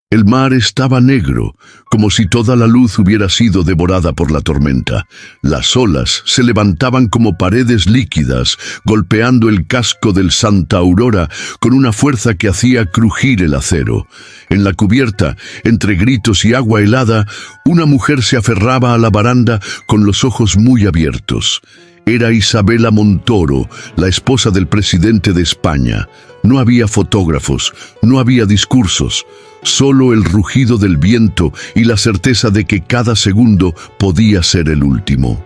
El mar estaba negro, como si toda la luz hubiera sido devorada por la tormenta. Las olas se levantaban como paredes líquidas, golpeando el casco del Santa Aurora con una fuerza que hacía crujir el acero. En la cubierta, entre gritos y agua helada, una mujer se aferraba a la baranda con los ojos muy abiertos. Era Isabela Montoro, la esposa del presidente de España. No había fotógrafos, no había discursos, solo el rugido del viento y la certeza de que cada segundo podía ser el último.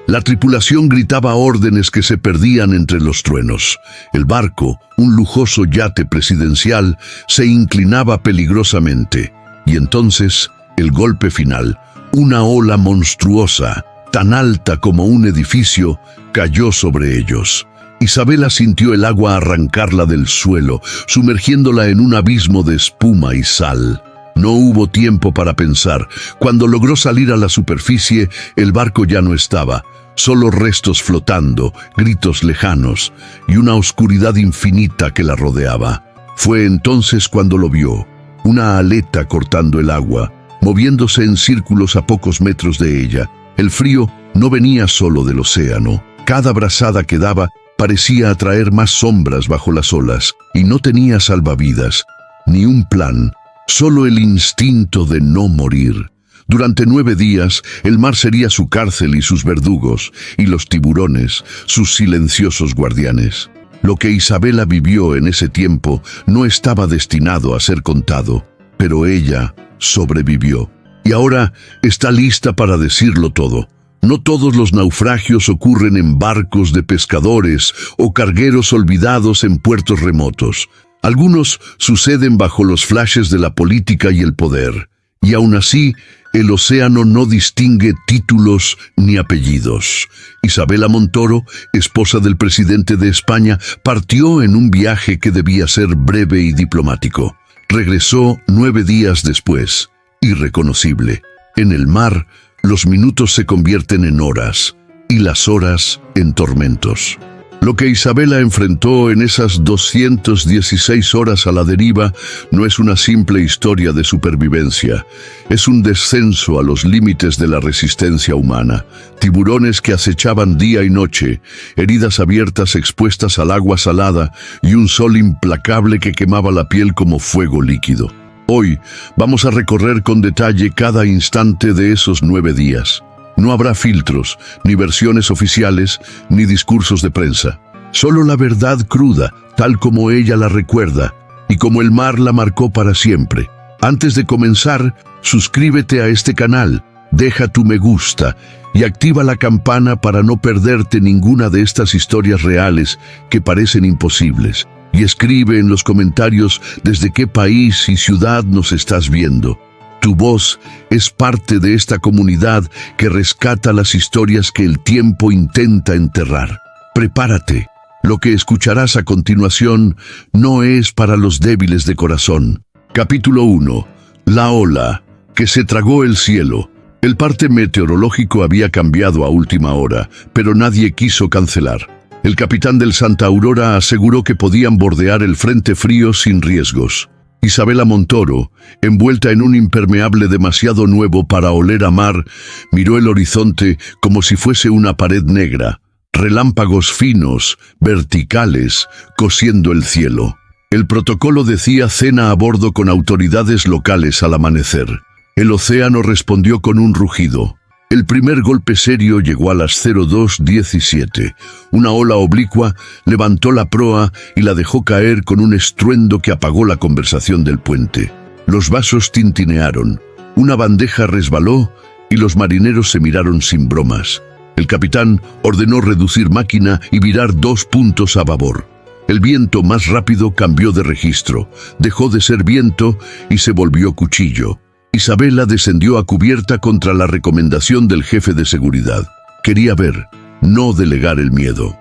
La tripulación gritaba órdenes que se perdían entre los truenos. El barco, un lujoso yate presidencial, se inclinaba peligrosamente. Y entonces, el golpe final, una ola monstruosa, tan alta como un edificio, cayó sobre ellos. Isabela sintió el agua arrancarla del suelo, sumergiéndola en un abismo de espuma y sal. No hubo tiempo para pensar. Cuando logró salir a la superficie, el barco ya no estaba. Solo restos flotando, gritos lejanos y una oscuridad infinita que la rodeaba. Fue entonces cuando lo vio, una aleta cortando el agua, moviéndose en círculos a pocos metros de ella. El frío no venía solo del océano. Cada brazada que daba parecía atraer más sombras bajo las olas, y no tenía salvavidas, ni un plan, solo el instinto de no morir. Durante 9 días, el mar sería su cárcel y sus verdugos, y los tiburones, sus silenciosos guardianes. Lo que Isabela vivió en ese tiempo no estaba destinado a ser contado, pero ella sobrevivió. Y ahora está lista para decirlo todo. No todos los naufragios ocurren en barcos de pescadores o cargueros olvidados en puertos remotos. Algunos suceden bajo los flashes de la política y el poder. Y aún así, el océano no distingue títulos ni apellidos. Isabela Montoro, esposa del presidente de España, partió en un viaje que debía ser breve y diplomático. Regresó 9 días después, irreconocible. En el mar, los minutos se convierten en horas y las horas en tormentos. Lo que Isabela enfrentó en esas 216 horas a la deriva no es una simple historia de supervivencia. Es un descenso a los límites de la resistencia humana. Tiburones que acechaban día y noche, heridas abiertas expuestas al agua salada y un sol implacable que quemaba la piel como fuego líquido. Hoy vamos a recorrer con detalle cada instante de esos 9 días. No habrá filtros, ni versiones oficiales, ni discursos de prensa. Solo la verdad cruda, tal como ella la recuerda, y como el mar la marcó para siempre. Antes de comenzar, suscríbete a este canal, deja tu me gusta y activa la campana para no perderte ninguna de estas historias reales que parecen imposibles. Y escribe en los comentarios desde qué país y ciudad nos estás viendo. Tu voz es parte de esta comunidad que rescata las historias que el tiempo intenta enterrar. Prepárate. Lo que escucharás a continuación no es para los débiles de corazón. Capítulo 1. La ola que se tragó el cielo. El parte meteorológico había cambiado a última hora, pero nadie quiso cancelar. El capitán del Santa Aurora aseguró que podían bordear el frente frío sin riesgos. Isabela Montoro, envuelta en un impermeable demasiado nuevo para oler a mar, miró el horizonte como si fuese una pared negra, relámpagos finos, verticales, cosiendo el cielo. El protocolo decía cena a bordo con autoridades locales al amanecer. El océano respondió con un rugido. El primer golpe serio llegó a las 02:17. Una ola oblicua levantó la proa y la dejó caer con un estruendo que apagó la conversación del puente. Los vasos tintinearon, una bandeja resbaló y los marineros se miraron sin bromas. El capitán ordenó reducir máquina y virar 2 puntos a babor. El viento más rápido cambió de registro, dejó de ser viento y se volvió cuchillo. Isabela descendió a cubierta contra la recomendación del jefe de seguridad. Quería ver, no delegar el miedo.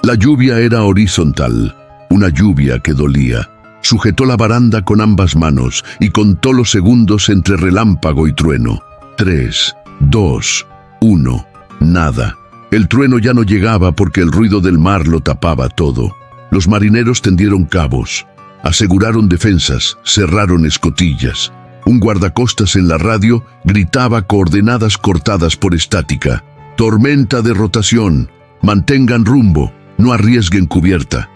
La lluvia era horizontal, una lluvia que dolía. Sujetó la baranda con ambas manos y contó los segundos entre relámpago y trueno. 3, 2, 1, nada. El trueno ya no llegaba porque el ruido del mar lo tapaba todo. Los marineros tendieron cabos. Aseguraron defensas, cerraron escotillas. Un guardacostas en la radio gritaba coordenadas cortadas por estática. Tormenta de rotación. Mantengan rumbo. No arriesguen cubierta.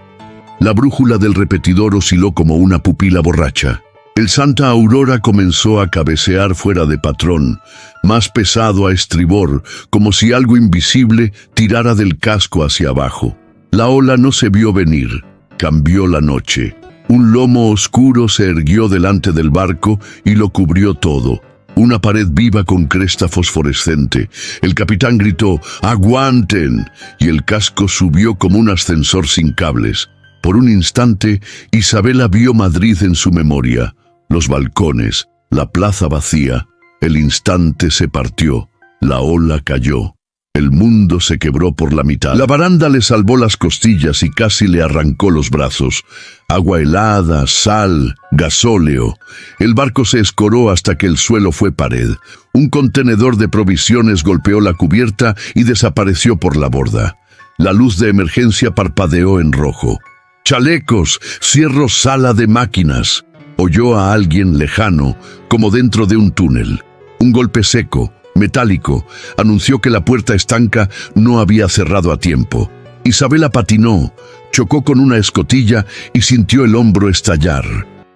La brújula del repetidor osciló como una pupila borracha. El Santa Aurora comenzó a cabecear fuera de patrón, más pesado a estribor, como si algo invisible tirara del casco hacia abajo. La ola no se vio venir. Cambió la noche. Un lomo oscuro se erguió delante del barco y lo cubrió todo. Una pared viva con cresta fosforescente. El capitán gritó, ¡aguanten! Y el casco subió como un ascensor sin cables. Por un instante, Isabela vio Madrid en su memoria. Los balcones, la plaza vacía. El instante se partió. La ola cayó. El mundo se quebró por la mitad. La baranda le salvó las costillas y casi le arrancó los brazos. Agua helada, sal, gasóleo. El barco se escoró hasta que el suelo fue pared. Un contenedor de provisiones golpeó la cubierta y desapareció por la borda. La luz de emergencia parpadeó en rojo. ¡Chalecos! ¡Cierro sala de máquinas! Oyó a alguien lejano, como dentro de un túnel. Un golpe seco, metálico, anunció que la puerta estanca no había cerrado a tiempo. Isabela patinó, chocó con una escotilla y sintió el hombro estallar.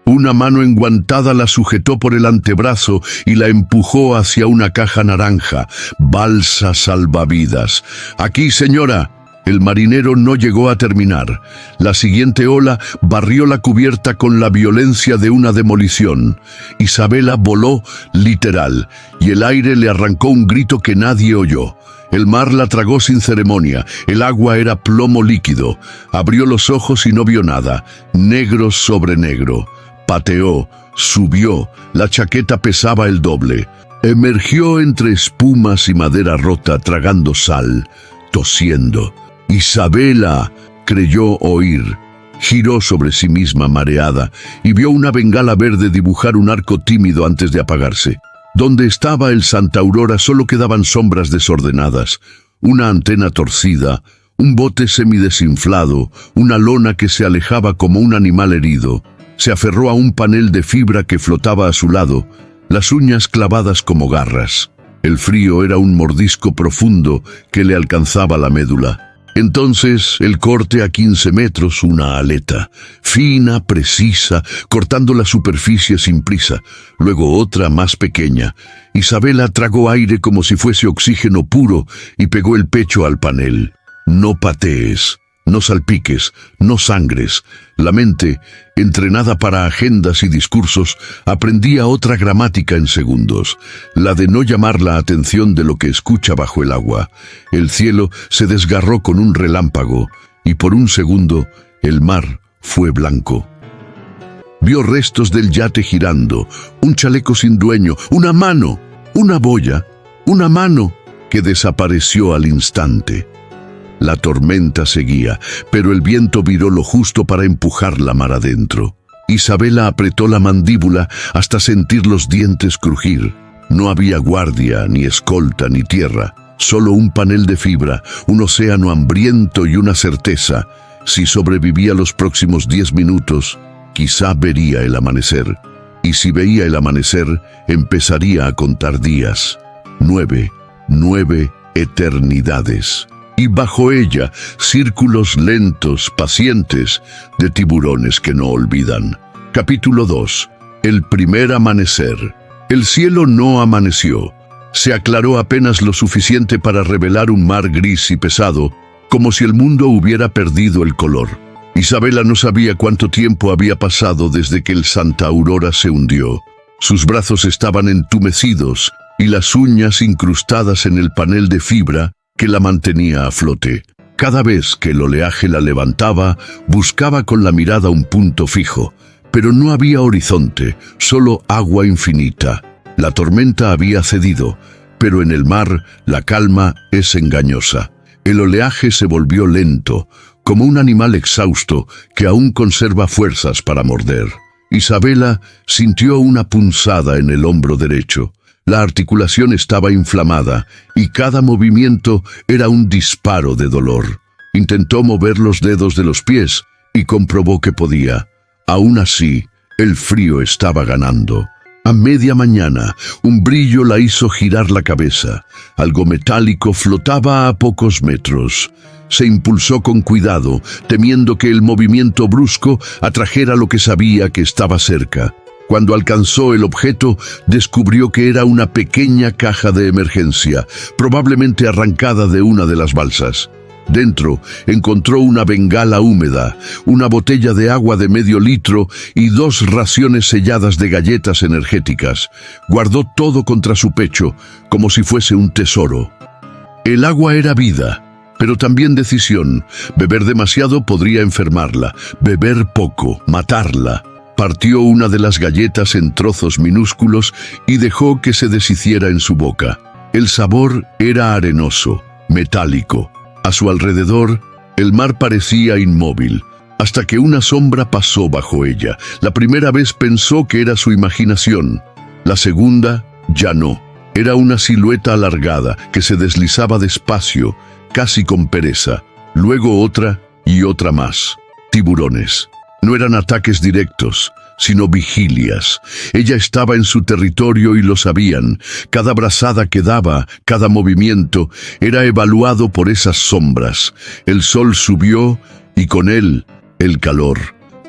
Una mano enguantada la sujetó por el antebrazo y la empujó hacia una caja naranja. Balsa salvavidas. ¡Aquí, señora! El marinero no llegó a terminar. La siguiente ola barrió la cubierta con la violencia de una demolición. Isabela voló literal, y el aire le arrancó un grito que nadie oyó. El mar la tragó sin ceremonia. El agua era plomo líquido. Abrió los ojos y no vio nada. Negro sobre negro. Pateó, subió. La chaqueta pesaba el doble. Emergió entre espumas y madera rota, tragando sal, tosiendo. Isabela creyó oír. Giró sobre sí misma mareada y vio una bengala verde dibujar un arco tímido antes de apagarse. Donde estaba el Santa Aurora solo quedaban sombras desordenadas, una antena torcida, un bote semidesinflado, una lona que se alejaba como un animal herido. Se aferró a un panel de fibra que flotaba a su lado, las uñas clavadas como garras. El frío era un mordisco profundo que le alcanzaba la médula. Entonces, el corte a 15 metros, una aleta, fina, precisa, cortando la superficie sin prisa, luego otra más pequeña. Isabela tragó aire como si fuese oxígeno puro y pegó el pecho al panel. No patees, no salpiques, no sangres. La mente, entrenada para agendas y discursos, aprendía otra gramática en segundos, la de no llamar la atención de lo que escucha bajo el agua. El cielo se desgarró con un relámpago y por un segundo el mar fue blanco. Vio restos del yate girando, un chaleco sin dueño, una mano, una boya, una mano que desapareció al instante. La tormenta seguía, pero el viento viró lo justo para empujarla mar adentro. Isabela apretó la mandíbula hasta sentir los dientes crujir. No había guardia, ni escolta, ni tierra. Solo un panel de fibra, un océano hambriento y una certeza. Si sobrevivía los próximos 10 minutos, quizá vería el amanecer. Y si veía el amanecer, empezaría a contar días. 9 eternidades. Y bajo ella, círculos lentos, pacientes, de tiburones que no olvidan. Capítulo 2. El primer amanecer. El cielo no amaneció. Se aclaró apenas lo suficiente para revelar un mar gris y pesado, como si el mundo hubiera perdido el color. Isabela no sabía cuánto tiempo había pasado desde que el Santa Aurora se hundió. Sus brazos estaban entumecidos y las uñas incrustadas en el panel de fibra que la mantenía a flote. Cada vez que el oleaje la levantaba, buscaba con la mirada un punto fijo, pero no había horizonte, solo agua infinita. La tormenta había cedido, pero en el mar la calma es engañosa. El oleaje se volvió lento, como un animal exhausto que aún conserva fuerzas para morder. Isabela sintió una punzada en el hombro derecho. La articulación estaba inflamada y cada movimiento era un disparo de dolor. Intentó mover los dedos de los pies y comprobó que podía. Aún así, el frío estaba ganando. A media mañana, un brillo la hizo girar la cabeza. Algo metálico flotaba a pocos metros. Se impulsó con cuidado, temiendo que el movimiento brusco atrajera lo que sabía que estaba cerca. Cuando alcanzó el objeto, descubrió que era una pequeña caja de emergencia, probablemente arrancada de una de las balsas. Dentro encontró una bengala húmeda, una botella de agua de medio litro y 2 raciones selladas de galletas energéticas. Guardó todo contra su pecho, como si fuese un tesoro. El agua era vida, pero también decisión. Beber demasiado podría enfermarla, beber poco, matarla. Partió una de las galletas en trozos minúsculos y dejó que se deshiciera en su boca. El sabor era arenoso, metálico. A su alrededor, el mar parecía inmóvil, hasta que una sombra pasó bajo ella. La primera vez pensó que era su imaginación. La segunda, ya no. Era una silueta alargada que se deslizaba despacio, casi con pereza. Luego otra y otra más. Tiburones. No eran ataques directos, sino vigilias. Ella estaba en su territorio y lo sabían. Cada brazada que daba, cada movimiento, era evaluado por esas sombras. El sol subió y con él, el calor.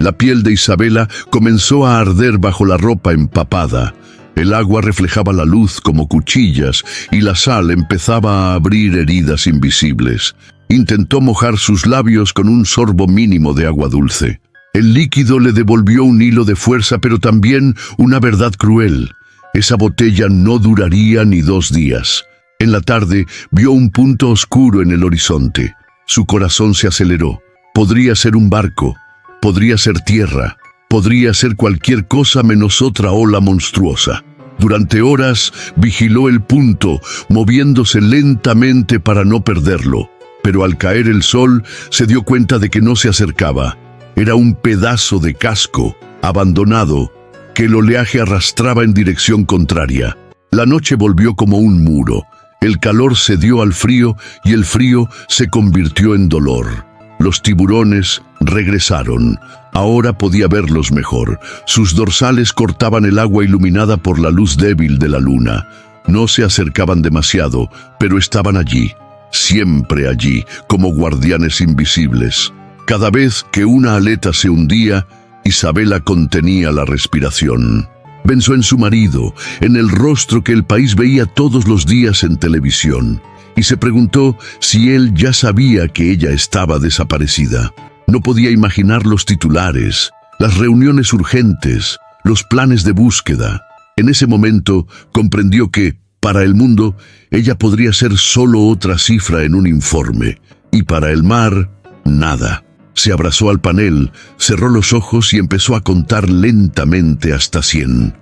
La piel de Isabela comenzó a arder bajo la ropa empapada. El agua reflejaba la luz como cuchillas y la sal empezaba a abrir heridas invisibles. Intentó mojar sus labios con un sorbo mínimo de agua dulce. El líquido le devolvió un hilo de fuerza, pero también una verdad cruel. Esa botella no duraría ni 2 días. En la tarde vio un punto oscuro en el horizonte. Su corazón se aceleró. Podría ser un barco, podría ser tierra, podría ser cualquier cosa menos otra ola monstruosa. Durante horas vigiló el punto, moviéndose lentamente para no perderlo. Pero al caer el sol se dio cuenta de que no se acercaba. Era un pedazo de casco, abandonado, que el oleaje arrastraba en dirección contraria. La noche volvió como un muro. El calor cedió al frío y el frío se convirtió en dolor. Los tiburones regresaron. Ahora podía verlos mejor. Sus dorsales cortaban el agua iluminada por la luz débil de la luna. No se acercaban demasiado, pero estaban allí, siempre allí, como guardianes invisibles. Cada vez que una aleta se hundía, Isabela contenía la respiración. Pensó en su marido, en el rostro que el país veía todos los días en televisión, y se preguntó si él ya sabía que ella estaba desaparecida. No podía imaginar los titulares, las reuniones urgentes, los planes de búsqueda. En ese momento comprendió que, para el mundo, ella podría ser solo otra cifra en un informe, y para el mar, nada. Se abrazó al panel, cerró los ojos y empezó a contar lentamente hasta 100.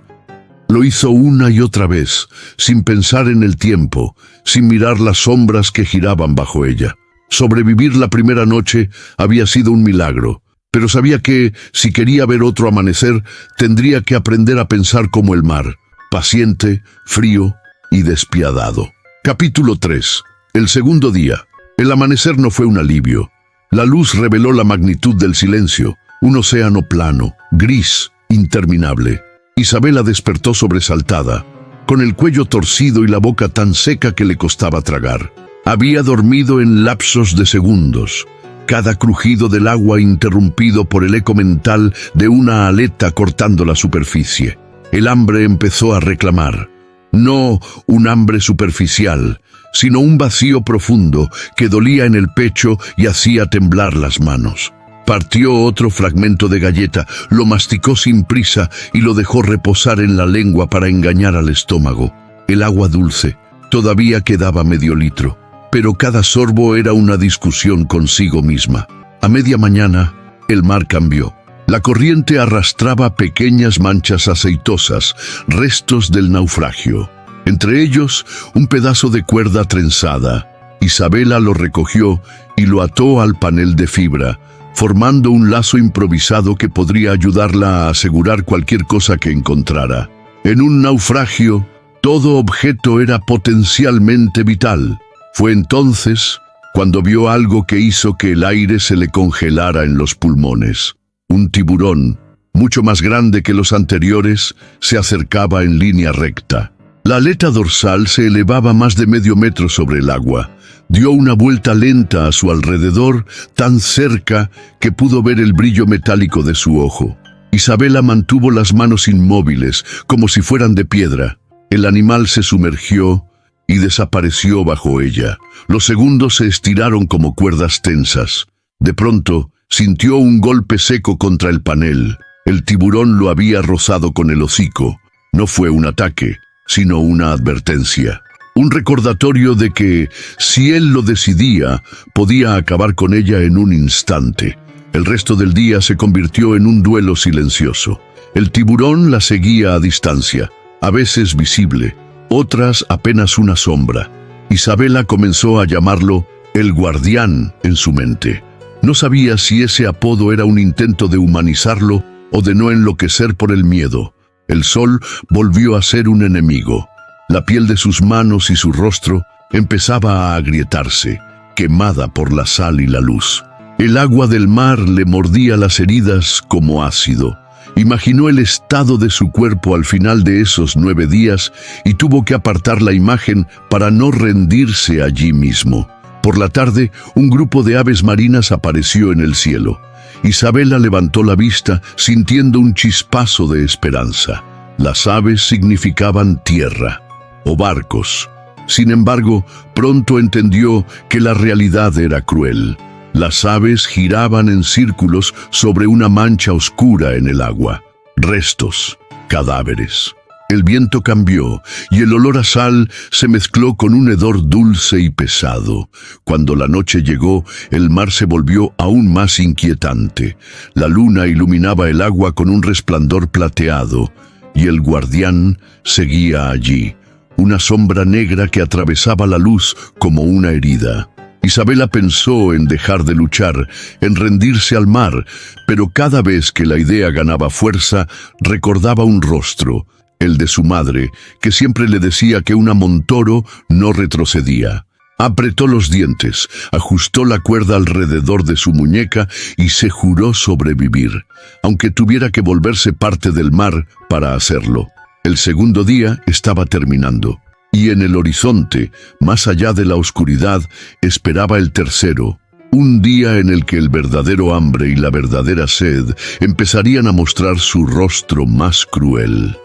Lo hizo una y otra vez, sin pensar en el tiempo, sin mirar las sombras que giraban bajo ella. Sobrevivir la primera noche había sido un milagro, pero sabía que, si quería ver otro amanecer, tendría que aprender a pensar como el mar, paciente, frío y despiadado. Capítulo 3. El segundo día. El amanecer no fue un alivio. La luz reveló la magnitud del silencio, un océano plano, gris, interminable. Isabela despertó sobresaltada, con el cuello torcido y la boca tan seca que le costaba tragar. Había dormido en lapsos de segundos, cada crujido del agua interrumpido por el eco mental de una aleta cortando la superficie. El hambre empezó a reclamar. No un hambre superficial, sino un vacío profundo que dolía en el pecho y hacía temblar las manos. Partió otro fragmento de galleta, lo masticó sin prisa y lo dejó reposar en la lengua para engañar al estómago. El agua dulce, todavía quedaba medio litro, pero cada sorbo era una discusión consigo misma. A media mañana, el mar cambió. La corriente arrastraba pequeñas manchas aceitosas, restos del naufragio. Entre ellos, un pedazo de cuerda trenzada. Isabela lo recogió y lo ató al panel de fibra, formando un lazo improvisado que podría ayudarla a asegurar cualquier cosa que encontrara. En un naufragio, todo objeto era potencialmente vital. Fue entonces cuando vio algo que hizo que el aire se le congelara en los pulmones. Un tiburón, mucho más grande que los anteriores, se acercaba en línea recta. La aleta dorsal se elevaba más de medio metro sobre el agua. Dio una vuelta lenta a su alrededor, tan cerca que pudo ver el brillo metálico de su ojo. Isabela mantuvo las manos inmóviles, como si fueran de piedra. El animal se sumergió y desapareció bajo ella. Los segundos se estiraron como cuerdas tensas. De pronto, sintió un golpe seco contra el panel. El tiburón lo había rozado con el hocico. No fue un ataque, sino una advertencia. Un recordatorio de que, si él lo decidía, podía acabar con ella en un instante. El resto del día se convirtió en un duelo silencioso. El tiburón la seguía a distancia, a veces visible, otras apenas una sombra. Isabela comenzó a llamarlo el guardián en su mente. No sabía si ese apodo era un intento de humanizarlo o de no enloquecer por el miedo. El sol volvió a ser un enemigo. La piel de sus manos y su rostro empezaba a agrietarse, quemada por la sal y la luz. El agua del mar le mordía las heridas como ácido. Imaginó el estado de su cuerpo al final de esos 9 días y tuvo que apartar la imagen para no rendirse allí mismo. Por la tarde, un grupo de aves marinas apareció en el cielo. Isabela levantó la vista sintiendo un chispazo de esperanza. Las aves significaban tierra o barcos. Sin embargo, pronto entendió que la realidad era cruel. Las aves giraban en círculos sobre una mancha oscura en el agua. Restos, cadáveres. El viento cambió y el olor a sal se mezcló con un hedor dulce y pesado. Cuando la noche llegó, el mar se volvió aún más inquietante. La luna iluminaba el agua con un resplandor plateado y el guardián seguía allí, una sombra negra que atravesaba la luz como una herida. Isabela pensó en dejar de luchar, en rendirse al mar, pero cada vez que la idea ganaba fuerza, recordaba un rostro, el de su madre, que siempre le decía que una Montoro no retrocedía. Apretó los dientes, ajustó la cuerda alrededor de su muñeca y se juró sobrevivir, aunque tuviera que volverse parte del mar para hacerlo. El segundo día estaba terminando. Y en el horizonte, más allá de la oscuridad, esperaba el tercero, un día en el que el verdadero hambre y la verdadera sed empezarían a mostrar su rostro más cruel.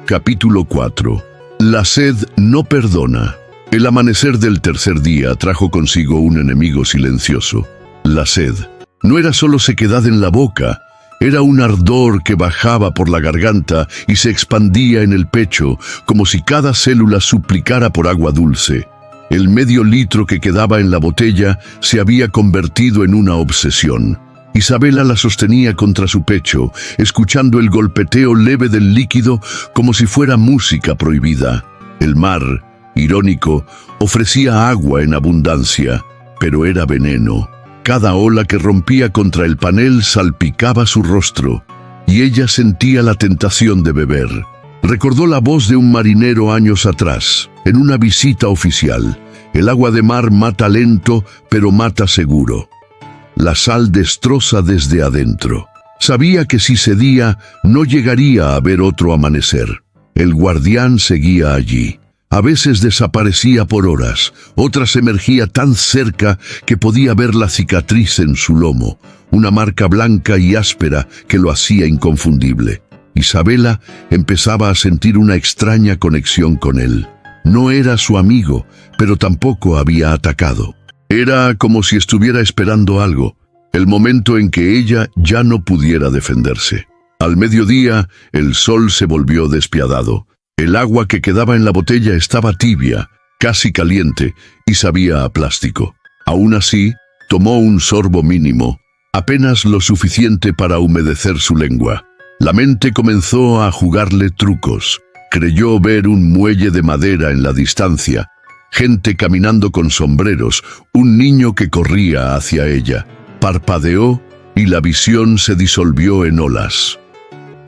Capítulo 4. La sed no perdona. El amanecer del tercer día trajo consigo un enemigo silencioso, la sed. No era solo sequedad en la boca, era un ardor que bajaba por la garganta y se expandía en el pecho, como si cada célula suplicara por agua dulce. El medio litro que quedaba en la botella se había convertido en una obsesión. Isabela la sostenía contra su pecho, escuchando el golpeteo leve del líquido como si fuera música prohibida. El mar, irónico, ofrecía agua en abundancia, pero era veneno. Cada ola que rompía contra el panel salpicaba su rostro, y ella sentía la tentación de beber. Recordó la voz de un marinero años atrás, en una visita oficial. El agua de mar mata lento, pero mata seguro. La sal destroza desde adentro. Sabía que si cedía, no llegaría a ver otro amanecer. El guardián seguía allí. A veces desaparecía por horas, otras emergía tan cerca que podía ver la cicatriz en su lomo, una marca blanca y áspera que lo hacía inconfundible. Isabela empezaba a sentir una extraña conexión con él. No era su amigo, pero tampoco había atacado. Era como si estuviera esperando algo, el momento en que ella ya no pudiera defenderse. Al mediodía, el sol se volvió despiadado. El agua que quedaba en la botella estaba tibia, casi caliente, y sabía a plástico. Aún así, tomó un sorbo mínimo, apenas lo suficiente para humedecer su lengua. La mente comenzó a jugarle trucos. Creyó ver un muelle de madera en la distancia, gente caminando con sombreros, un niño que corría hacia ella. Parpadeó y la visión se disolvió en olas.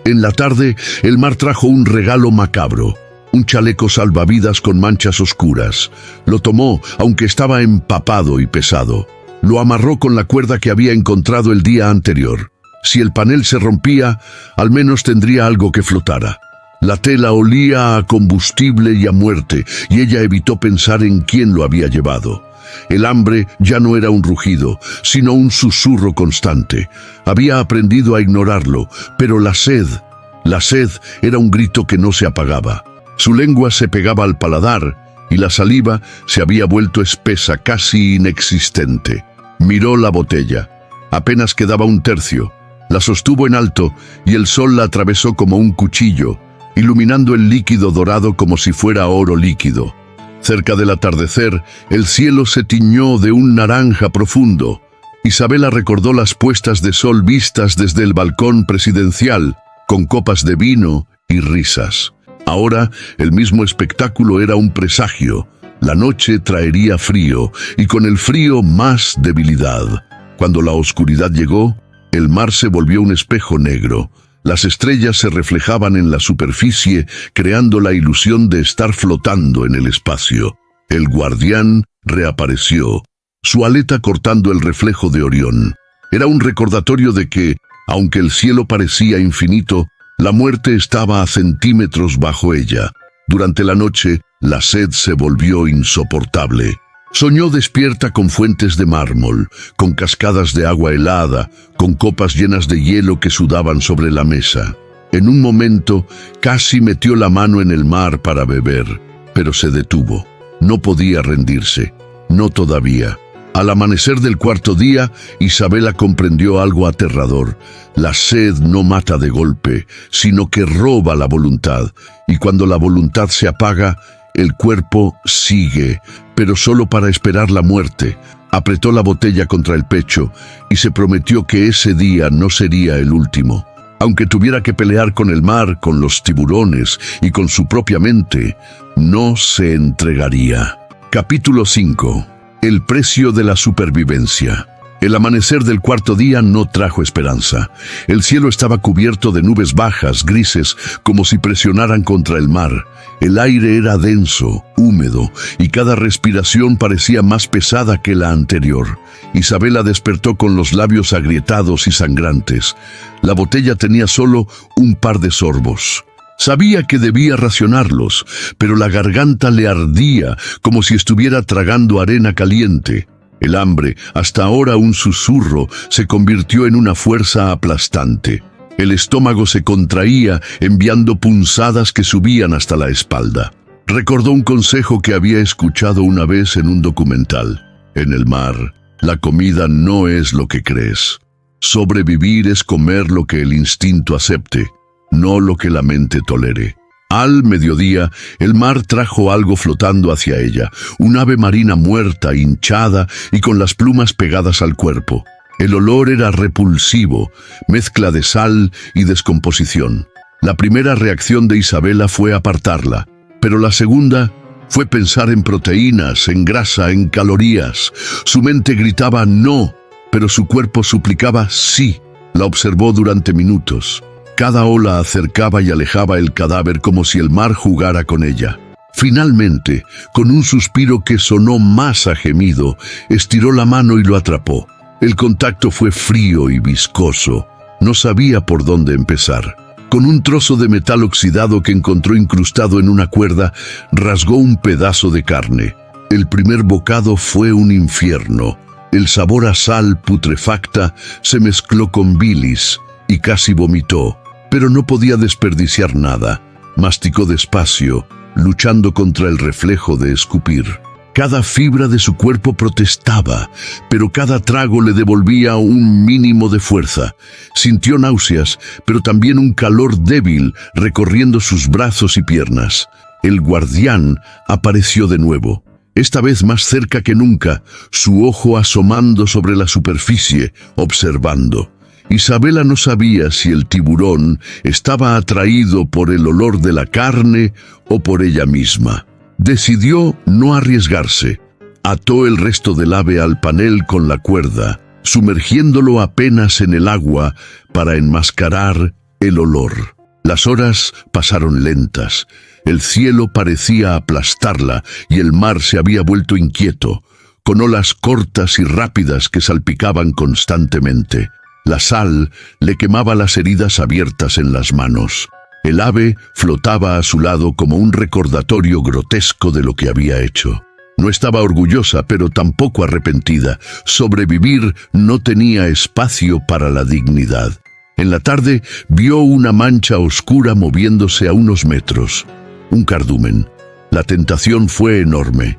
En la tarde, el mar trajo un regalo macabro, un chaleco salvavidas con manchas oscuras. Lo tomó, aunque estaba empapado y pesado. Lo amarró con la cuerda que había encontrado el día anterior. Si el panel se rompía, al menos tendría algo que flotara. La tela olía a combustible y a muerte, y ella evitó pensar en quién lo había llevado. El hambre ya no era un rugido, sino un susurro constante. Había aprendido a ignorarlo, pero la sed era un grito que no se apagaba. Su lengua se pegaba al paladar, y la saliva se había vuelto espesa, casi inexistente. Miró la botella. Apenas quedaba un tercio. La sostuvo en alto, y el sol la atravesó como un cuchillo, iluminando el líquido dorado como si fuera oro líquido. Cerca del atardecer, el cielo se tiñó de un naranja profundo. Isabela recordó las puestas de sol vistas desde el balcón presidencial, con copas de vino y risas. Ahora, el mismo espectáculo era un presagio. La noche traería frío, y con el frío más debilidad. Cuando la oscuridad llegó, el mar se volvió un espejo negro. Las estrellas se reflejaban en la superficie, creando la ilusión de estar flotando en el espacio. El guardián reapareció, su aleta cortando el reflejo de Orión. Era un recordatorio de que, aunque el cielo parecía infinito, la muerte estaba a centímetros bajo ella. Durante la noche, la sed se volvió insoportable. Soñó despierta con fuentes de mármol, con cascadas de agua helada, con copas llenas de hielo que sudaban sobre la mesa. En un momento, casi metió la mano en el mar para beber, pero se detuvo. No podía rendirse, no todavía. Al amanecer del cuarto día, Isabela comprendió algo aterrador. La sed no mata de golpe, sino que roba la voluntad, y cuando la voluntad se apaga, el cuerpo sigue, pero solo para esperar la muerte. Apretó la botella contra el pecho y se prometió que ese día no sería el último. Aunque tuviera que pelear con el mar, con los tiburones y con su propia mente, no se entregaría. Capítulo 5. El precio de la supervivencia. El amanecer del cuarto día no trajo esperanza. El cielo estaba cubierto de nubes bajas, grises, como si presionaran contra el mar. El aire era denso, húmedo, y cada respiración parecía más pesada que la anterior. Isabela despertó con los labios agrietados y sangrantes. La botella tenía solo un par de sorbos. Sabía que debía racionarlos, pero la garganta le ardía como si estuviera tragando arena caliente. El hambre, hasta ahora un susurro, se convirtió en una fuerza aplastante. El estómago se contraía, enviando punzadas que subían hasta la espalda. Recordó un consejo que había escuchado una vez en un documental. En el mar, la comida no es lo que crees. Sobrevivir es comer lo que el instinto acepte, no lo que la mente tolere. Al mediodía, el mar trajo algo flotando hacia ella, un ave marina muerta, hinchada y con las plumas pegadas al cuerpo. El olor era repulsivo, mezcla de sal y descomposición. La primera reacción de Isabela fue apartarla, pero la segunda fue pensar en proteínas, en grasa, en calorías. Su mente gritaba no, pero su cuerpo suplicaba sí. La observó durante minutos. Cada ola acercaba y alejaba el cadáver como si el mar jugara con ella. Finalmente, con un suspiro que sonó más a gemido, estiró la mano y lo atrapó. El contacto fue frío y viscoso. No sabía por dónde empezar. Con un trozo de metal oxidado que encontró incrustado en una cuerda, rasgó un pedazo de carne. El primer bocado fue un infierno. El sabor a sal putrefacta se mezcló con bilis y casi vomitó. Pero no podía desperdiciar nada. Masticó despacio, luchando contra el reflejo de escupir. Cada fibra de su cuerpo protestaba, pero cada trago le devolvía un mínimo de fuerza. Sintió náuseas, pero también un calor débil recorriendo sus brazos y piernas. El guardián apareció de nuevo, esta vez más cerca que nunca, su ojo asomando sobre la superficie, observando. Isabela no sabía si el tiburón estaba atraído por el olor de la carne o por ella misma. Decidió no arriesgarse. Ató el resto del ave al panel con la cuerda, sumergiéndolo apenas en el agua para enmascarar el olor. Las horas pasaron lentas. El cielo parecía aplastarla y el mar se había vuelto inquieto, con olas cortas y rápidas que salpicaban constantemente. La sal le quemaba las heridas abiertas en las manos. El ave flotaba a su lado como un recordatorio grotesco de lo que había hecho. No estaba orgullosa, pero tampoco arrepentida. Sobrevivir no tenía espacio para la dignidad. En la tarde vio una mancha oscura moviéndose a unos metros. Un cardumen. La tentación fue enorme.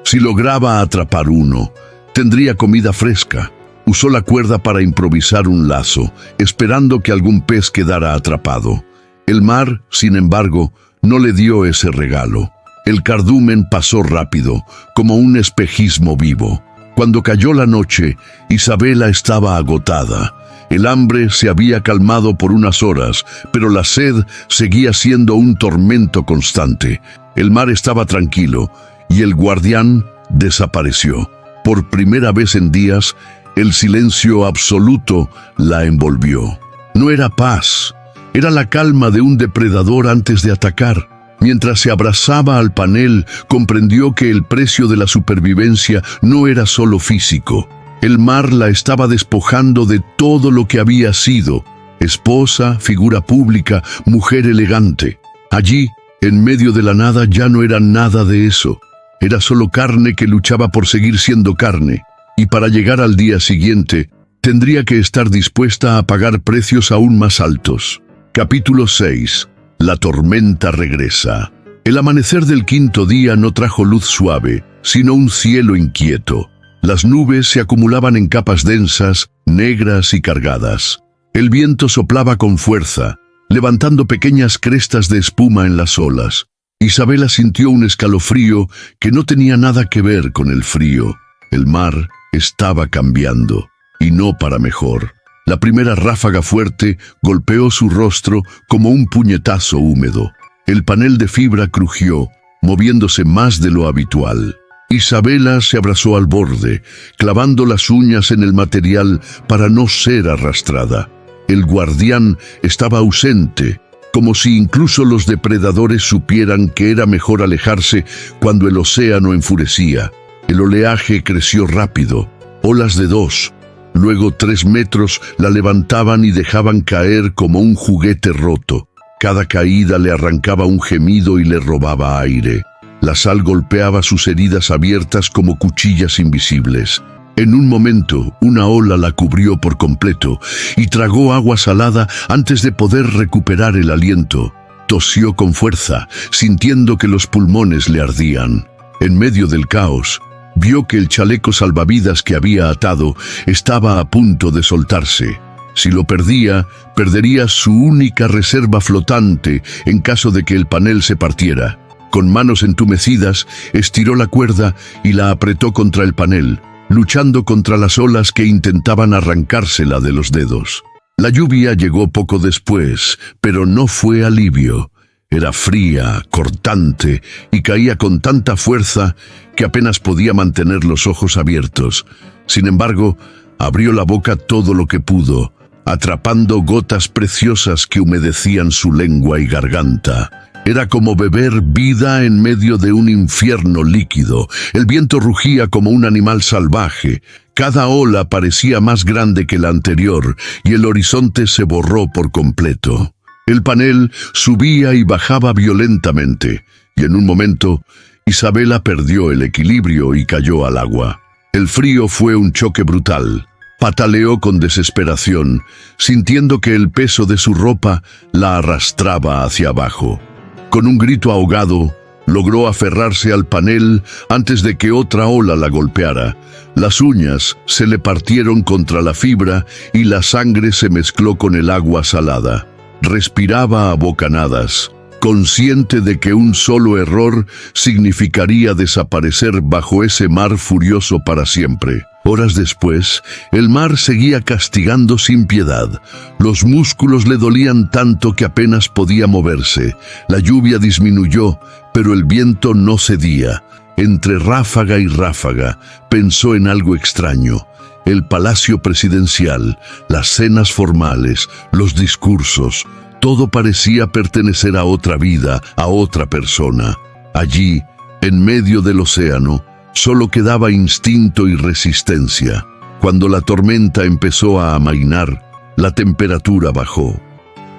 Si lograba atrapar uno, tendría comida fresca. Usó la cuerda para improvisar un lazo, esperando que algún pez quedara atrapado. El mar, sin embargo, no le dio ese regalo. El cardumen pasó rápido, como un espejismo vivo. Cuando cayó la noche, Isabela estaba agotada. El hambre se había calmado por unas horas, pero la sed seguía siendo un tormento constante. El mar estaba tranquilo y el guardián desapareció. Por primera vez en días, el silencio absoluto la envolvió. No era paz, era la calma de un depredador antes de atacar. Mientras se abrazaba al panel, comprendió que el precio de la supervivencia no era solo físico. El mar la estaba despojando de todo lo que había sido: esposa, figura pública, mujer elegante. Allí, en medio de la nada, ya no era nada de eso. Era solo carne que luchaba por seguir siendo carne. Y para llegar al día siguiente, tendría que estar dispuesta a pagar precios aún más altos. Capítulo 6. La tormenta regresa. El amanecer del quinto día no trajo luz suave, sino un cielo inquieto. Las nubes se acumulaban en capas densas, negras y cargadas. El viento soplaba con fuerza, levantando pequeñas crestas de espuma en las olas. Isabela sintió un escalofrío que no tenía nada que ver con el frío. El mar estaba cambiando, y no para mejor. La primera ráfaga fuerte golpeó su rostro como un puñetazo húmedo. El panel de fibra crujió, moviéndose más de lo habitual. Isabela se abrazó al borde, clavando las uñas en el material para no ser arrastrada. El guardián estaba ausente, como si incluso los depredadores supieran que era mejor alejarse cuando el océano enfurecía. El oleaje creció rápido, olas de 2, luego 3 metros la levantaban y dejaban caer como un juguete roto. Cada caída le arrancaba un gemido y le robaba aire. La sal golpeaba sus heridas abiertas como cuchillas invisibles. En un momento, una ola la cubrió por completo y tragó agua salada antes de poder recuperar el aliento. Tosió con fuerza, sintiendo que los pulmones le ardían. En medio del caos, vio que el chaleco salvavidas que había atado estaba a punto de soltarse. Si lo perdía, perdería su única reserva flotante en caso de que el panel se partiera. Con manos entumecidas, estiró la cuerda y la apretó contra el panel, luchando contra las olas que intentaban arrancársela de los dedos. La lluvia llegó poco después, pero no fue alivio. Era fría, cortante y caía con tanta fuerza que apenas podía mantener los ojos abiertos. Sin embargo, abrió la boca todo lo que pudo, atrapando gotas preciosas que humedecían su lengua y garganta. Era como beber vida en medio de un infierno líquido. El viento rugía como un animal salvaje. Cada ola parecía más grande que la anterior y el horizonte se borró por completo. El panel subía y bajaba violentamente, y en un momento, Isabela perdió el equilibrio y cayó al agua. El frío fue un choque brutal. Pataleó con desesperación, sintiendo que el peso de su ropa la arrastraba hacia abajo. Con un grito ahogado, logró aferrarse al panel antes de que otra ola la golpeara. Las uñas se le partieron contra la fibra y la sangre se mezcló con el agua salada. Respiraba a bocanadas, consciente de que un solo error significaría desaparecer bajo ese mar furioso para siempre. Horas después, el mar seguía castigando sin piedad. Los músculos le dolían tanto que apenas podía moverse. La lluvia disminuyó, pero el viento no cedía. Entre ráfaga y ráfaga, pensó en algo extraño. El palacio presidencial, las cenas formales, los discursos, todo parecía pertenecer a otra vida, a otra persona. Allí, en medio del océano, solo quedaba instinto y resistencia. Cuando la tormenta empezó a amainar, la temperatura bajó.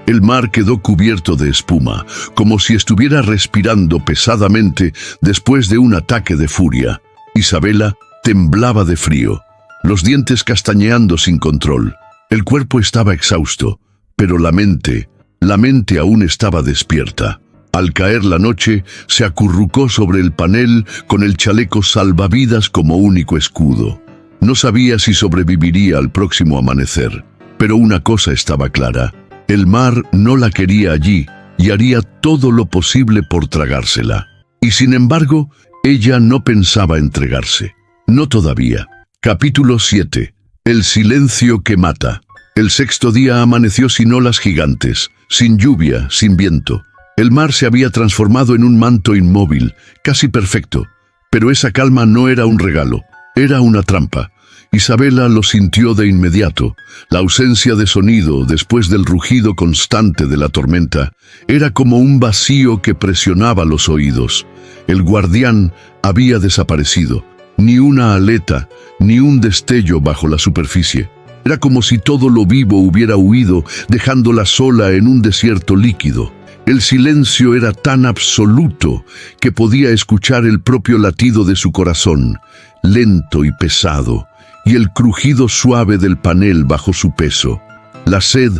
El mar quedó cubierto de espuma, como si estuviera respirando pesadamente después de un ataque de furia. Isabela temblaba de frío, los dientes castañeando sin control. El cuerpo estaba exhausto, pero la mente aún estaba despierta. Al caer la noche, se acurrucó sobre el panel con el chaleco salvavidas como único escudo. No sabía si sobreviviría al próximo amanecer, pero una cosa estaba clara: el mar no la quería allí y haría todo lo posible por tragársela. Y sin embargo, ella no pensaba entregarse. No todavía. Capítulo 7. El silencio que mata. El sexto día amaneció sin olas gigantes, sin lluvia, sin viento. El mar se había transformado en un manto inmóvil, casi perfecto. Pero esa calma no era un regalo, era una trampa. Isabela lo sintió de inmediato. La ausencia de sonido después del rugido constante de la tormenta era como un vacío que presionaba los oídos. El guardián había desaparecido. Ni una aleta, ni un destello bajo la superficie. Era como si todo lo vivo hubiera huido, dejándola sola en un desierto líquido. El silencio era tan absoluto que podía escuchar el propio latido de su corazón, lento y pesado, y el crujido suave del panel bajo su peso. La sed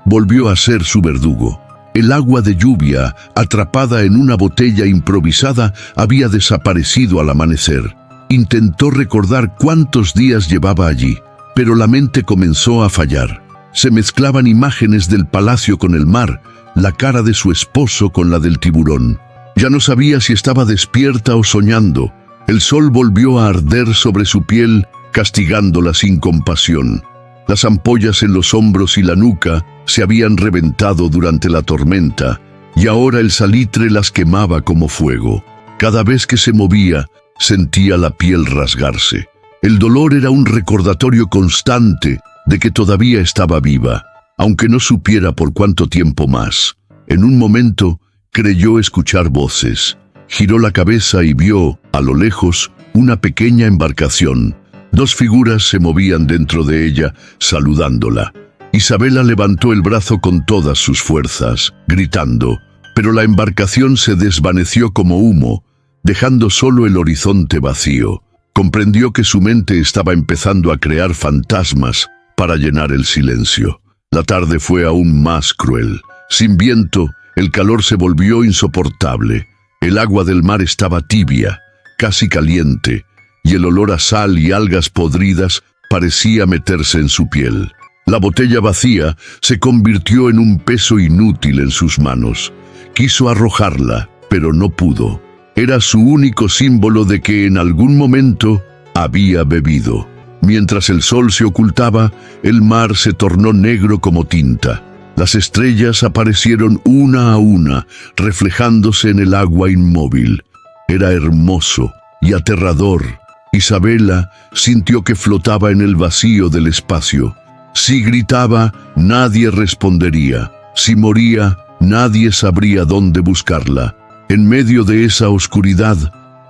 volvió a ser su verdugo. El agua de lluvia, atrapada en una botella improvisada, había desaparecido al amanecer. Intentó recordar cuántos días llevaba allí, pero la mente comenzó a fallar. Se mezclaban imágenes del palacio con el mar, la cara de su esposo con la del tiburón. Ya no sabía si estaba despierta o soñando. El sol volvió a arder sobre su piel, castigándola sin compasión. Las ampollas en los hombros y la nuca se habían reventado durante la tormenta, y ahora el salitre las quemaba como fuego. Cada vez que se movía, sentía la piel rasgarse. El dolor era un recordatorio constante de que todavía estaba viva, aunque no supiera por cuánto tiempo más. En un momento, creyó escuchar voces. Giró la cabeza y vio, a lo lejos, una pequeña embarcación. Dos figuras se movían dentro de ella, saludándola. Isabela levantó el brazo con todas sus fuerzas, gritando, pero la embarcación se desvaneció como humo, dejando solo el horizonte vacío. Comprendió que su mente estaba empezando a crear fantasmas para llenar el silencio. La tarde fue aún más cruel. Sin viento, el calor se volvió insoportable. El agua del mar estaba tibia, casi caliente, y el olor a sal y algas podridas parecía meterse en su piel. La botella vacía se convirtió en un peso inútil en sus manos. Quiso arrojarla, pero no pudo. Era su único símbolo de que en algún momento había bebido. Mientras el sol se ocultaba, el mar se tornó negro como tinta. Las estrellas aparecieron una a una, reflejándose en el agua inmóvil. Era hermoso y aterrador. Isabela sintió que flotaba en el vacío del espacio. Si gritaba, nadie respondería. Si moría, nadie sabría dónde buscarla. En medio de esa oscuridad,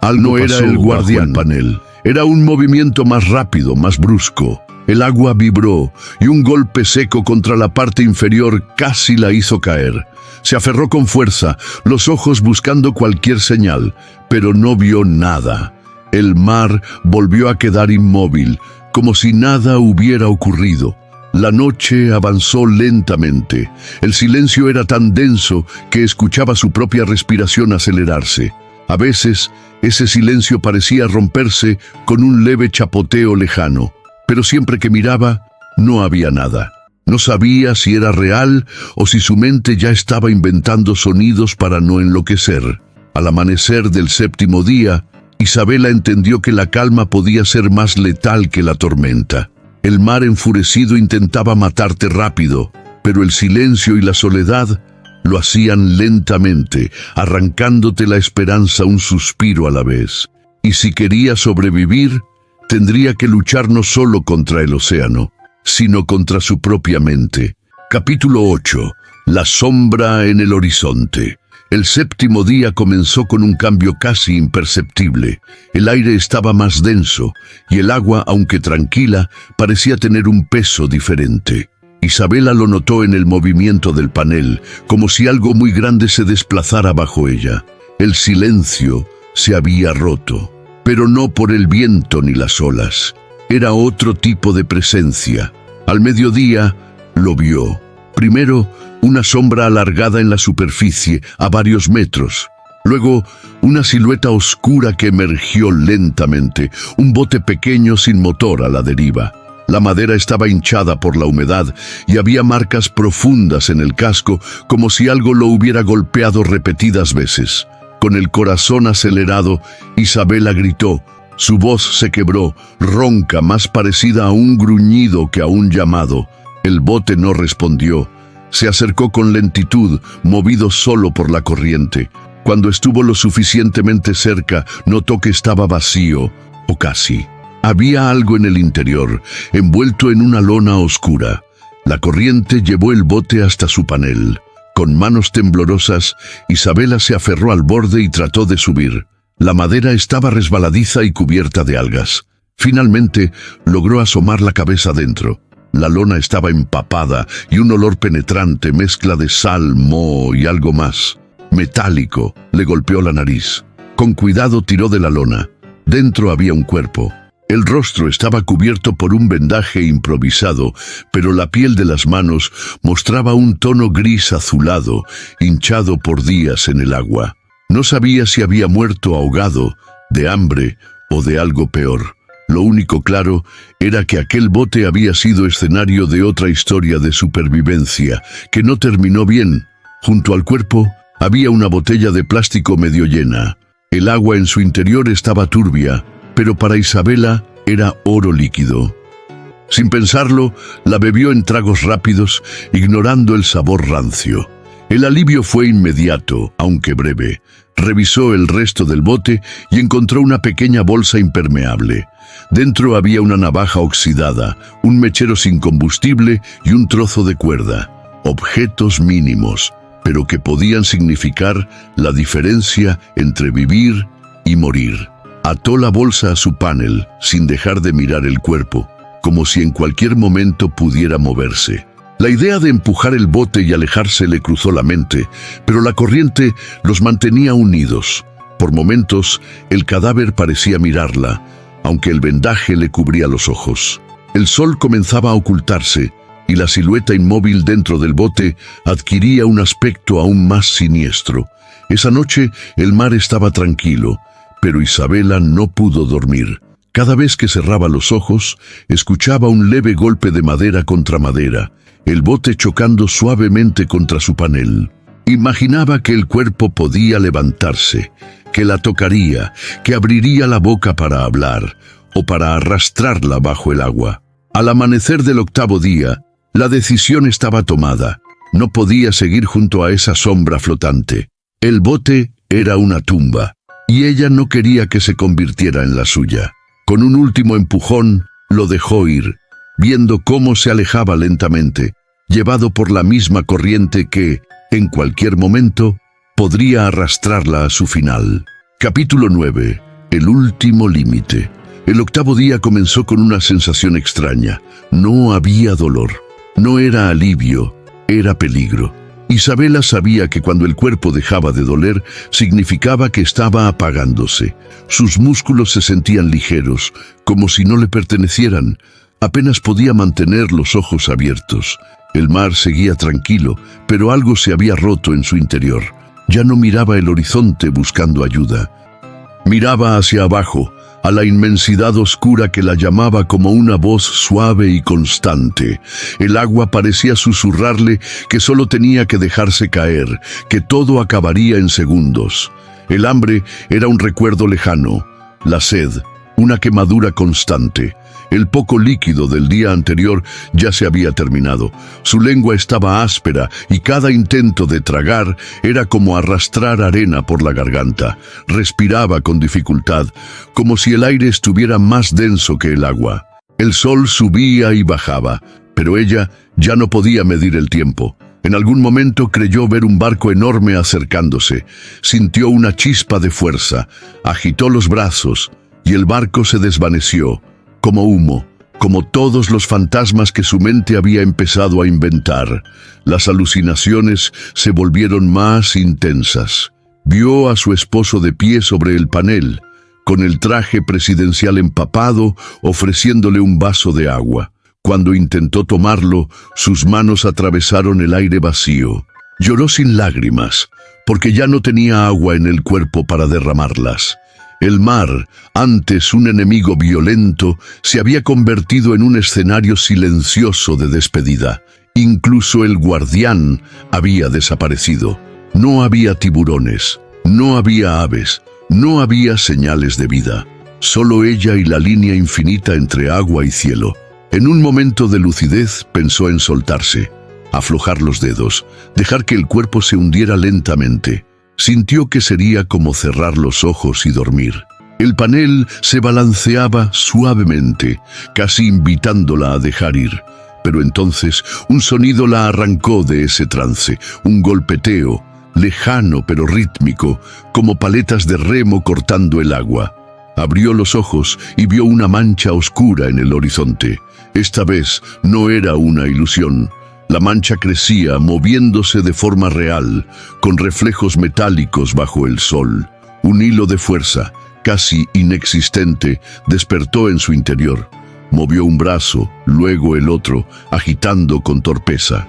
algo no era el guardián panel. Era un movimiento más rápido, más brusco. El agua vibró y un golpe seco contra la parte inferior casi la hizo caer. Se aferró con fuerza, los ojos buscando cualquier señal, pero no vio nada. El mar volvió a quedar inmóvil, como si nada hubiera ocurrido. La noche avanzó lentamente. El silencio era tan denso que escuchaba su propia respiración acelerarse. A veces, ese silencio parecía romperse con un leve chapoteo lejano, pero siempre que miraba, no había nada. No sabía si era real o si su mente ya estaba inventando sonidos para no enloquecer. Al amanecer del séptimo día, Isabela entendió que la calma podía ser más letal que la tormenta. El mar enfurecido intentaba matarte rápido, pero el silencio y la soledad lo hacían lentamente, arrancándote la esperanza un suspiro a la vez. Y si quería sobrevivir, tendría que luchar no solo contra el océano, sino contra su propia mente. Capítulo 8. La sombra en el horizonte. El séptimo día comenzó con un cambio casi imperceptible. El aire estaba más denso y el agua, aunque tranquila, parecía tener un peso diferente. Isabela lo notó en el movimiento del panel, como si algo muy grande se desplazara bajo ella. El silencio se había roto, pero no por el viento ni las olas. Era otro tipo de presencia. Al mediodía lo vio. Primero, una sombra alargada en la superficie, a varios metros. Luego, una silueta oscura que emergió lentamente, un bote pequeño sin motor a la deriva. La madera estaba hinchada por la humedad y había marcas profundas en el casco, como si algo lo hubiera golpeado repetidas veces. Con el corazón acelerado, Isabela gritó. Su voz se quebró, ronca, más parecida a un gruñido que a un llamado. El bote no respondió. Se acercó con lentitud, movido solo por la corriente. Cuando estuvo lo suficientemente cerca, notó que estaba vacío, o casi. Había algo en el interior, envuelto en una lona oscura. La corriente llevó el bote hasta su panel. Con manos temblorosas, Isabela se aferró al borde y trató de subir. La madera estaba resbaladiza y cubierta de algas. Finalmente, logró asomar la cabeza dentro. La lona estaba empapada y un olor penetrante, mezcla de sal, moho y algo más. Metálico, le golpeó la nariz. Con cuidado tiró de la lona. Dentro había un cuerpo. El rostro estaba cubierto por un vendaje improvisado, pero la piel de las manos mostraba un tono gris azulado, hinchado por días en el agua. No sabía si había muerto ahogado, de hambre o de algo peor. Lo único claro era que aquel bote había sido escenario de otra historia de supervivencia, que no terminó bien. Junto al cuerpo había una botella de plástico medio llena. El agua en su interior estaba turbia, pero para Isabela era oro líquido. Sin pensarlo, la bebió en tragos rápidos, ignorando el sabor rancio. El alivio fue inmediato, aunque breve. Revisó el resto del bote y encontró una pequeña bolsa impermeable. Dentro había una navaja oxidada, un mechero sin combustible y un trozo de cuerda. Objetos mínimos, pero que podían significar la diferencia entre vivir y morir. Ató la bolsa a su panel, sin dejar de mirar el cuerpo, como si en cualquier momento pudiera moverse. La idea de empujar el bote y alejarse le cruzó la mente, pero la corriente los mantenía unidos. Por momentos, el cadáver parecía mirarla, aunque el vendaje le cubría los ojos. El sol comenzaba a ocultarse, y la silueta inmóvil dentro del bote adquiría un aspecto aún más siniestro. Esa noche, el mar estaba tranquilo, pero Isabela no pudo dormir. Cada vez que cerraba los ojos, escuchaba un leve golpe de madera contra madera, el bote chocando suavemente contra su panel. Imaginaba que el cuerpo podía levantarse, que la tocaría, que abriría la boca para hablar, o para arrastrarla bajo el agua. Al amanecer del octavo día, la decisión estaba tomada. No podía seguir junto a esa sombra flotante. El bote era una tumba, y ella no quería que se convirtiera en la suya. Con un último empujón, lo dejó ir, viendo cómo se alejaba lentamente, llevado por la misma corriente que, en cualquier momento, podría arrastrarla a su final. Capítulo 9. El último límite. El octavo día comenzó con una sensación extraña. No había dolor. No era alivio, era peligro. Isabela sabía que cuando el cuerpo dejaba de doler, significaba que estaba apagándose. Sus músculos se sentían ligeros, como si no le pertenecieran. Apenas podía mantener los ojos abiertos. El mar seguía tranquilo, pero algo se había roto en su interior. Ya no miraba el horizonte buscando ayuda. Miraba hacia abajo, a la inmensidad oscura que la llamaba como una voz suave y constante. El agua parecía susurrarle que solo tenía que dejarse caer, que todo acabaría en segundos. El hambre era un recuerdo lejano, la sed, una quemadura constante. El poco líquido del día anterior ya se había terminado. Su lengua estaba áspera y cada intento de tragar era como arrastrar arena por la garganta. Respiraba con dificultad, como si el aire estuviera más denso que el agua. El sol subía y bajaba, pero ella ya no podía medir el tiempo. En algún momento creyó ver un barco enorme acercándose. Sintió una chispa de fuerza, agitó los brazos y el barco se desvaneció, como humo, como todos los fantasmas que su mente había empezado a inventar. Las alucinaciones se volvieron más intensas. Vio a su esposo de pie sobre el panel, con el traje presidencial empapado, ofreciéndole un vaso de agua. Cuando intentó tomarlo, sus manos atravesaron el aire vacío. Lloró sin lágrimas, porque ya no tenía agua en el cuerpo para derramarlas. El mar, antes un enemigo violento, se había convertido en un escenario silencioso de despedida. Incluso el guardián había desaparecido. No había tiburones, no había aves, no había señales de vida. Solo ella y la línea infinita entre agua y cielo. En un momento de lucidez pensó en soltarse, aflojar los dedos, dejar que el cuerpo se hundiera lentamente. Sintió que sería como cerrar los ojos y dormir. El panel se balanceaba suavemente, casi invitándola a dejar ir. Pero entonces un sonido la arrancó de ese trance, un golpeteo, lejano pero rítmico, como paletas de remo cortando el agua. Abrió los ojos y vio una mancha oscura en el horizonte. Esta vez no era una ilusión. La mancha crecía, moviéndose de forma real, con reflejos metálicos bajo el sol. Un hilo de fuerza, casi inexistente, despertó en su interior. Movió un brazo, luego el otro, agitando con torpeza.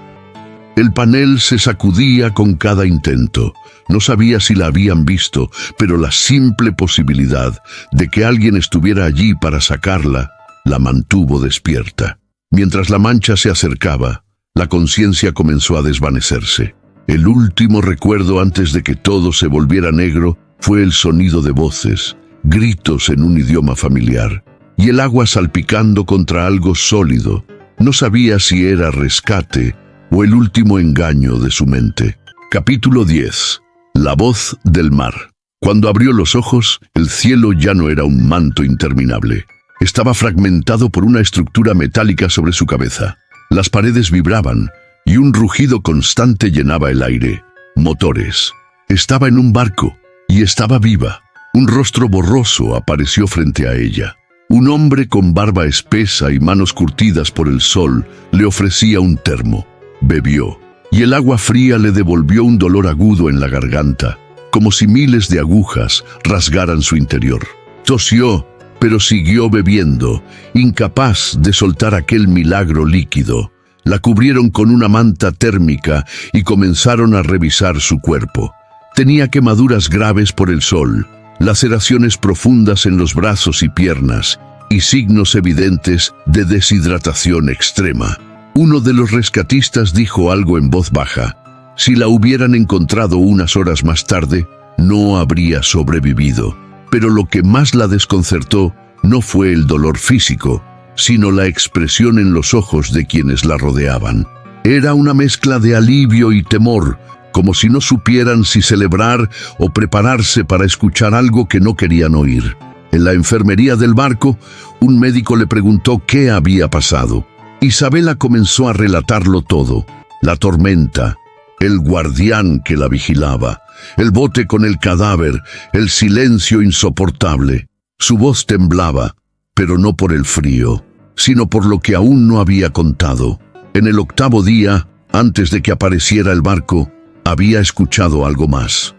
El panel se sacudía con cada intento. No sabía si la habían visto, pero la simple posibilidad de que alguien estuviera allí para sacarla la mantuvo despierta. Mientras la mancha se acercaba, la conciencia comenzó a desvanecerse. El último recuerdo antes de que todo se volviera negro fue el sonido de voces, gritos en un idioma familiar, y el agua salpicando contra algo sólido. No sabía si era rescate o el último engaño de su mente. Capítulo 10. La voz del mar. Cuando abrió los ojos, el cielo ya no era un manto interminable. Estaba fragmentado por una estructura metálica sobre su cabeza. Las paredes vibraban y un rugido constante llenaba el aire. Motores. Estaba en un barco y estaba viva. Un rostro borroso apareció frente a ella. Un hombre con barba espesa y manos curtidas por el sol le ofrecía un termo. Bebió, y el agua fría le devolvió un dolor agudo en la garganta, como si miles de agujas rasgaran su interior. Tosió, pero siguió bebiendo, incapaz de soltar aquel milagro líquido. La cubrieron con una manta térmica y comenzaron a revisar su cuerpo. Tenía quemaduras graves por el sol, laceraciones profundas en los brazos y piernas, y signos evidentes de deshidratación extrema. Uno de los rescatistas dijo algo en voz baja. Si la hubieran encontrado unas horas más tarde, no habría sobrevivido. Pero lo que más la desconcertó no fue el dolor físico, sino la expresión en los ojos de quienes la rodeaban. Era una mezcla de alivio y temor, como si no supieran si celebrar o prepararse para escuchar algo que no querían oír. En la enfermería del barco, un médico le preguntó qué había pasado. Isabela comenzó a relatarlo todo: la tormenta, el guardián que la vigilaba, el bote con el cadáver, el silencio insoportable. Su voz temblaba, pero no por el frío, sino por lo que aún no había contado. En el 8º día, antes de que apareciera el barco, había escuchado algo más.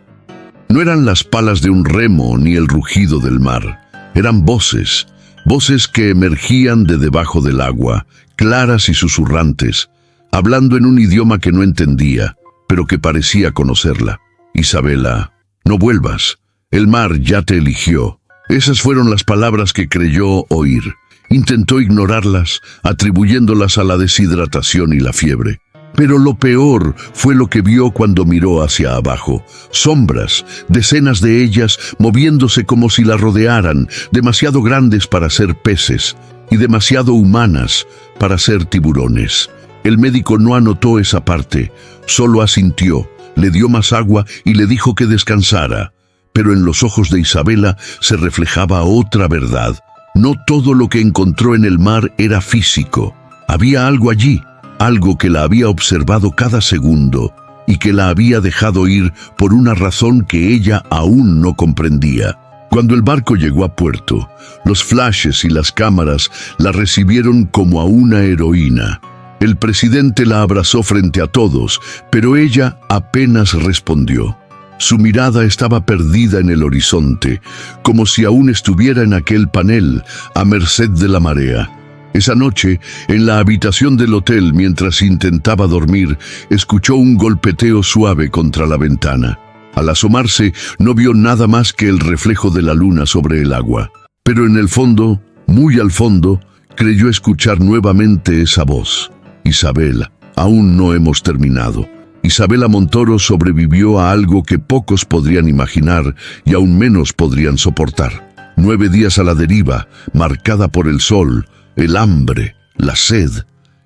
No eran las palas de un remo ni el rugido del mar. Eran voces, voces que emergían de debajo del agua, claras y susurrantes, hablando en un idioma que no entendía, pero que parecía conocerla. Isabela, no vuelvas, el mar ya te eligió. Esas fueron las palabras que creyó oír. Intentó ignorarlas, atribuyéndolas a la deshidratación y la fiebre. Pero lo peor fue lo que vio cuando miró hacia abajo. Sombras, decenas de ellas moviéndose como si la rodearan, demasiado grandes para ser peces y demasiado humanas para ser tiburones. El médico no anotó esa parte, solo asintió, le dio más agua y le dijo que descansara. Pero en los ojos de Isabela se reflejaba otra verdad. No todo lo que encontró en el mar era físico. Había algo allí, algo que la había observado cada segundo y que la había dejado ir por una razón que ella aún no comprendía. Cuando el barco llegó a puerto, los flashes y las cámaras la recibieron como a una heroína. El presidente la abrazó frente a todos, pero ella apenas respondió. Su mirada estaba perdida en el horizonte, como si aún estuviera en aquel panel, a merced de la marea. Esa noche, en la habitación del hotel, mientras intentaba dormir, escuchó un golpeteo suave contra la ventana. Al asomarse, no vio nada más que el reflejo de la luna sobre el agua. Pero en el fondo, muy al fondo, creyó escuchar nuevamente esa voz. Isabel, aún no hemos terminado. Isabela Montoro sobrevivió a algo que pocos podrían imaginar y aún menos podrían soportar. 9 días a la deriva, marcada por el sol, el hambre, la sed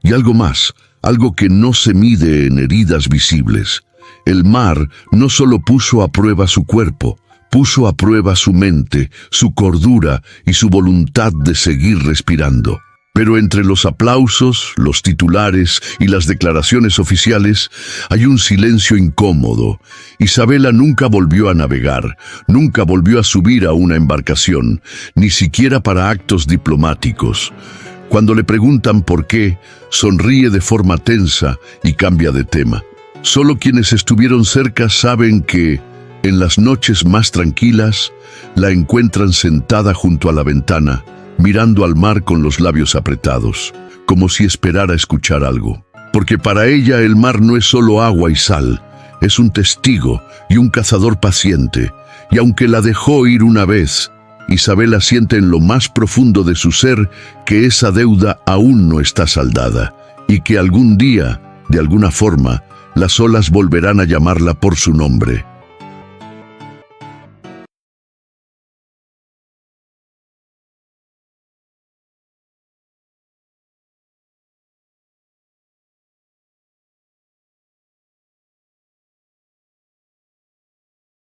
y algo más, algo que no se mide en heridas visibles. El mar no solo puso a prueba su cuerpo, puso a prueba su mente, su cordura y su voluntad de seguir respirando. Pero entre los aplausos, los titulares y las declaraciones oficiales hay un silencio incómodo. Isabela nunca volvió a navegar, nunca volvió a subir a una embarcación, ni siquiera para actos diplomáticos. Cuando le preguntan por qué, sonríe de forma tensa y cambia de tema. Solo quienes estuvieron cerca saben que, en las noches más tranquilas, la encuentran sentada junto a la ventana, mirando al mar con los labios apretados, como si esperara escuchar algo. Porque para ella el mar no es solo agua y sal, es un testigo y un cazador paciente, y aunque la dejó ir una vez, Isabela siente en lo más profundo de su ser que esa deuda aún no está saldada, y que algún día, de alguna forma, las olas volverán a llamarla por su nombre.